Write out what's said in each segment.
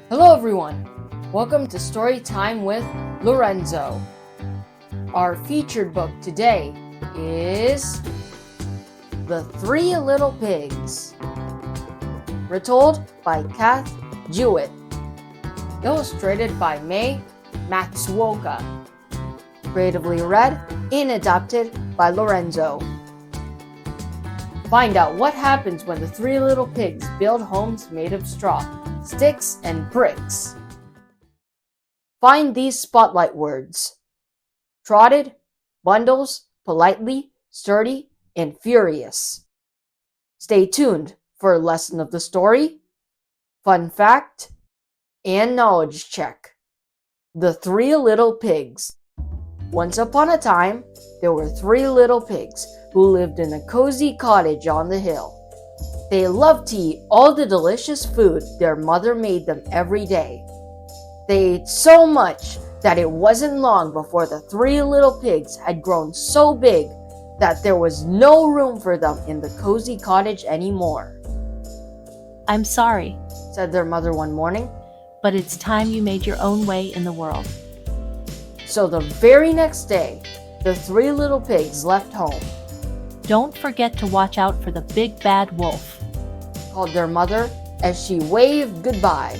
Hello everyone! Welcome to Storytime with Lorenzo. Our featured book today is The Three Little Pigs, retold by Kath Jewett, illustrated by May Matsuoka, creatively read and adapted by Lorenzo. Find out what happens when the three little pigs build homes made of straw, sticks, and bricks. Find these spotlight words: trotted, bundles, politely, sturdy, and furious. Stay tuned for a lesson of the story, fun fact, and knowledge check. The Three Little Pigs. Once upon a time, there were three little pigs who lived in a cozy cottage on the hill. They loved to eat all the delicious food their mother made them every day. They ate so much that it wasn't long before the three little pigs had grown so big that there was no room for them in the cozy cottage anymore. "I'm sorry," said their mother one morning. "but it's time you made your own way in the world." So the very next day, the three little pigs left home. "Don't forget to watch out for the big bad wolf," called their mother as she waved goodbye.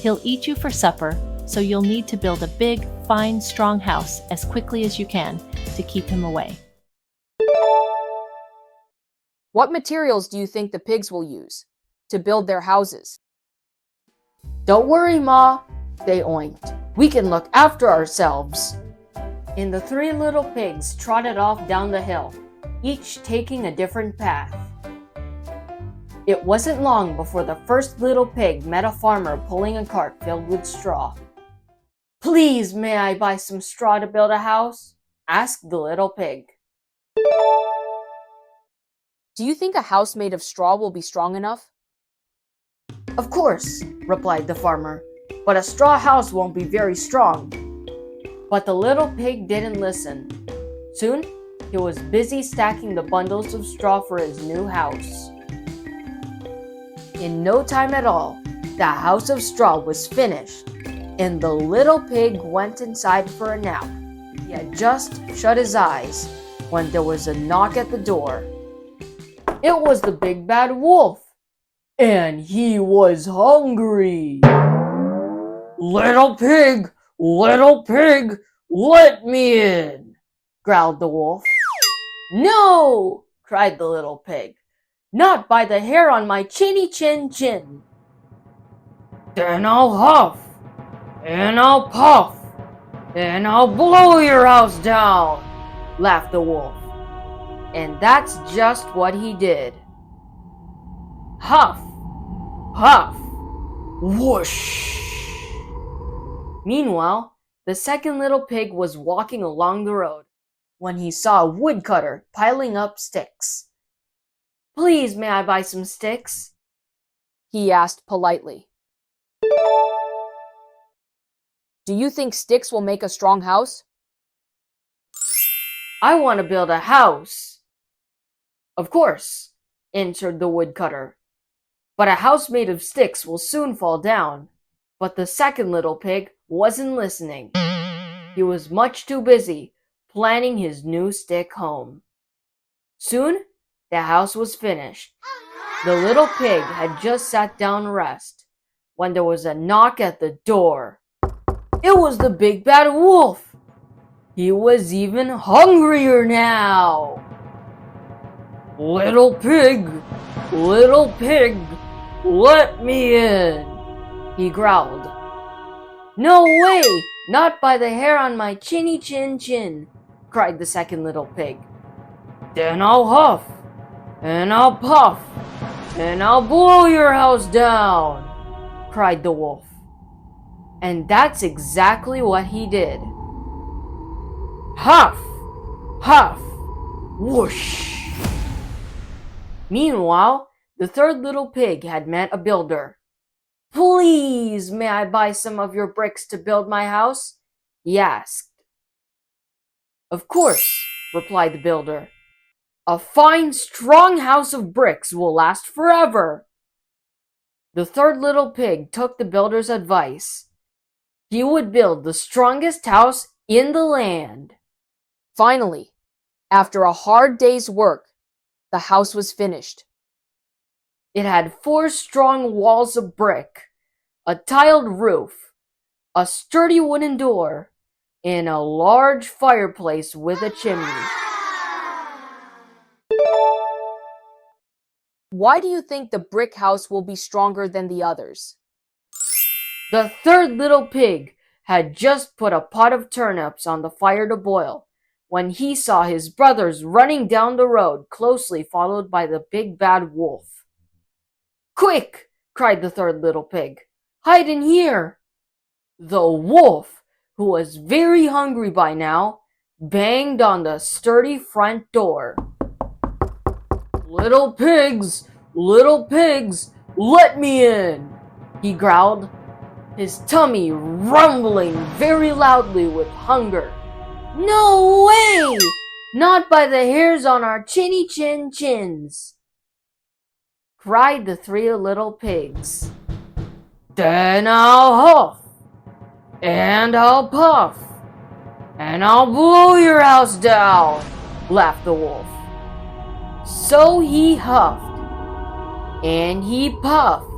"He'll eat you for supper, so you'll need to build a big, fine, strong house as quickly as you can to keep him away." What materials do you think the pigs will use to build their houses? Don't worry, Ma, they oinked. We can look after ourselves. And the three little pigs trotted off down the hill, each taking a different path. It wasn't long before the first little pig met a farmer pulling a cart filled with straw. "Please, may I buy some straw to build a house?" asked the little pig. "Do you think a house made of straw will be strong enough?" "Of course," replied the farmer, "but a straw house won't be very strong." But the little pig didn't listen. Soon, he was busy stacking the bundles of straw for his new house. In no time at all, the house of straw was finished, and the little pig went inside for a nap. He had just shut his eyes when there was a knock at the door. It was the big bad wolf, and he was hungry. little pig, let me in," growled the wolf. "No," cried the little pig. "Not by the hair on my chinny chin chin." "Then I'll huff, and I'll puff, and I'll blow your house down," laughed the wolf. And that's just what he did. Huff, puff, whoosh. Meanwhile, the second little pig was walking along the road when he saw a woodcutter piling up sticks. "Please, may I buy some sticks?" he asked politely. "Do you think sticks will make a strong house?" "I want to build a house." "Of course," answered the woodcutter, "but a house made of sticks will soon fall down." But the second little pig wasn't listening. He was much too busy planning his new stick home. Soon, the house was finished. The little pig had just sat down to rest when there was a knock at the door. It was the big bad wolf. He was even hungrier now. little pig, let me in," he growled. "No way! Not by the hair on my chinny chin chin," cried the second little pig. "Then I'll huff, and I'll puff, and I'll blow your house down," cried the wolf. And that's exactly what he did. Huff, huff, whoosh. Meanwhile, the third little pig had met a builder. "Please, may I buy some of your bricks to build my house?" he asked. "Of course," replied the builder. "A fine, strong house of bricks will last forever." The third little pig took the builder's advice. He would build the strongest house in the land. Finally, after a hard day's work, the house was finished. It had 4 strong walls of brick, a tiled roof, a sturdy wooden door, and a large fireplace with a chimney. Why do you think the brick house will be stronger than the others? The third little pig had just put a pot of turnips on the fire to boil when he saw his brothers running down the road, closely followed by the big bad wolf. "Quick!" cried the third little pig. "Hide in here!" The wolf, who was very hungry by now, banged on the sturdy front door. Little pigs, let me in!" he growled, his tummy rumbling very loudly with hunger. "No way! Not by the hairs on our chinny chin chins!" cried the 3 little pigs. "Then I'll huff, and I'll puff, and I'll blow your house down," laughed the wolf. So he huffed, and he puffed,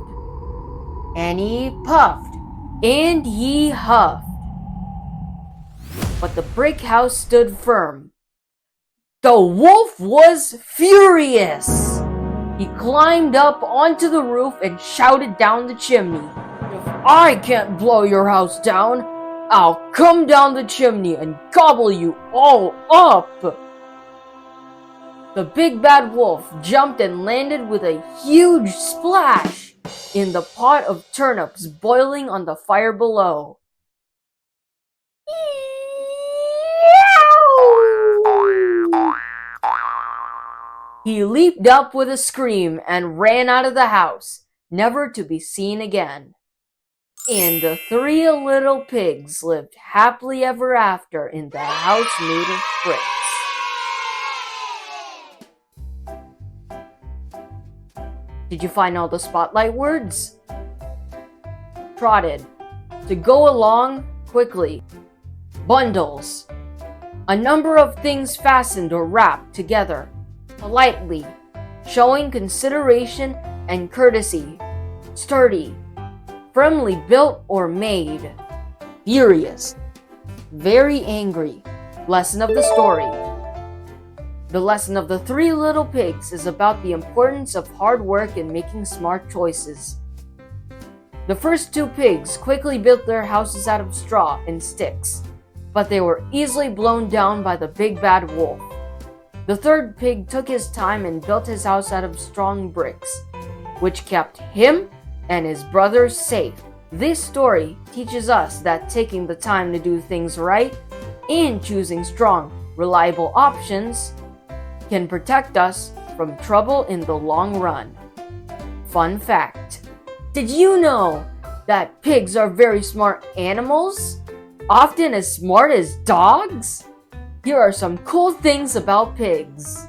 and he puffed, and he huffed. But the brick house stood firm. The wolf was furious. He climbed up onto the roof and shouted down the chimney, "If I can't blow your house down, I'll come down the chimney and gobble you all up." The big bad wolf jumped and landed with a huge splash in the pot of turnips boiling on the fire below. He leaped up with a scream and ran out of the house, never to be seen again. And the 3 little pigs lived happily ever after in the house made of bricks. Did you find all the spotlight words? Trotted. To go along quickly. Bundles. A number of things fastened or wrapped together. Politely. Showing consideration and courtesy. Sturdy. Firmly built or made. Furious. Very angry. Lesson of the story. The lesson of the 3 little pigs is about the importance of hard work and making smart choices. The first 2 pigs quickly built their houses out of straw and sticks, but they were easily blown down by the big bad wolf. The third pig took his time and built his house out of strong bricks, which kept him and his brothers safe. This story teaches us that taking the time to do things right and choosing strong, reliable options can protect us from trouble in the long run. Fun fact: did you know that pigs are very smart animals? Often as smart as dogs? Here are some cool things about pigs.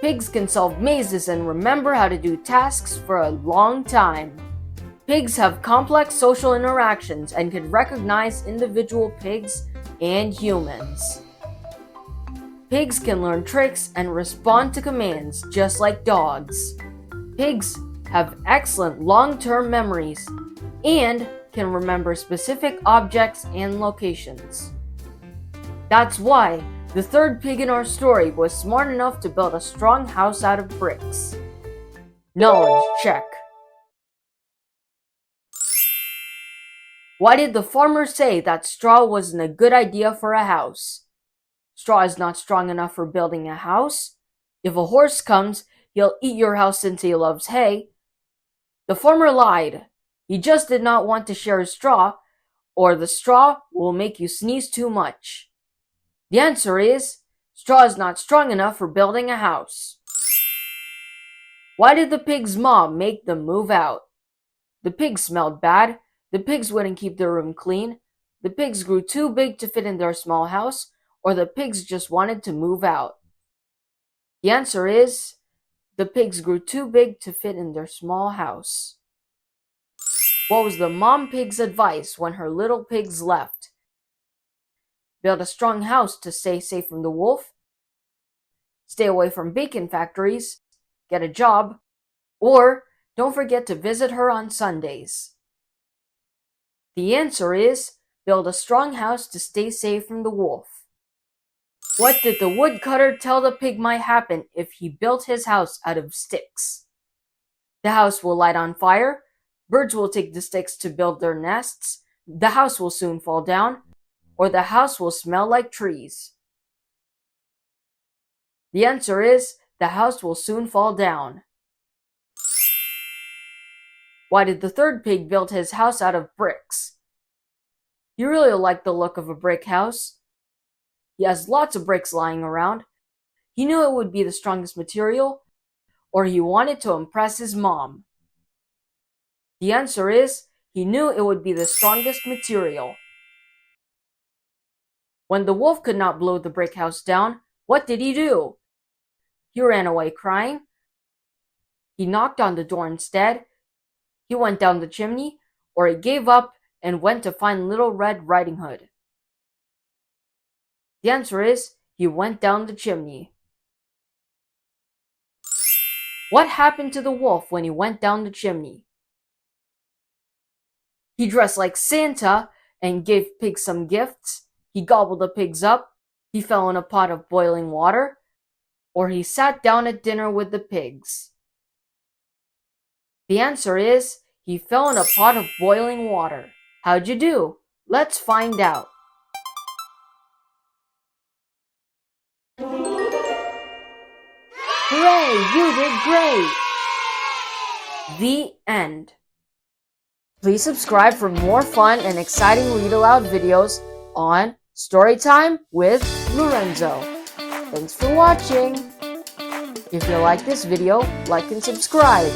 Pigs can solve mazes and remember how to do tasks for a long time. Pigs have complex social interactions and can recognize individual pigs and humans. Pigs can learn tricks and respond to commands just like dogs. Pigs have excellent long-term memories and can remember specific objects and locations. That's why the third pig in our story was smart enough to build a strong house out of bricks. Knowledge check. Why did the farmer say that straw wasn't a good idea for a house? Straw is not strong enough for building a house. If a horse comes, he'll eat your house since he loves hay. The farmer lied. He just did not want to share his straw, or the straw will make you sneeze too much. The answer is, straw is not strong enough for building a house. Why did the pig's mom make them move out? The pigs smelled bad. The pigs wouldn't keep their room clean. The pigs grew too big to fit in their small house, or the pigs just wanted to move out. The answer is, the pigs grew too big to fit in their small house. What was the mom pig's advice when her little pigs left? Build a strong house to stay safe from the wolf, stay away from bacon factories, get a job, or don't forget to visit her on Sundays. The answer is build a strong house to stay safe from the wolf. What did the woodcutter tell the pig might happen if he built his house out of sticks? The house will light on fire, birds will take the sticks to build their nests, the house will soon fall down, or the house will smell like trees. The answer is the house will soon fall down. Why did the third pig build his house out of bricks? He really liked the look of a brick house. He has lots of bricks lying around. He knew it would be the strongest material, or he wanted to impress his mom. The answer is he knew it would be the strongest material. When the wolf could not blow the brick house down, what did he do? He ran away crying. He knocked on the door instead. He went down the chimney, or he gave up and went to find Little Red Riding Hood. The answer is he went down the chimney. What happened to the wolf when he went down the chimney? He dressed like Santa and gave pigs some gifts. He gobbled the pigs up. He fell in a pot of boiling water. Or he sat down at dinner with the pigs. The answer is he fell in a pot of boiling water. How'd you do? Let's find out. Hooray! You did great! The end. Please subscribe for more fun and exciting read aloud videos on Storytime with Lorenzo. Thanks for watching. If you like this video, like and subscribe.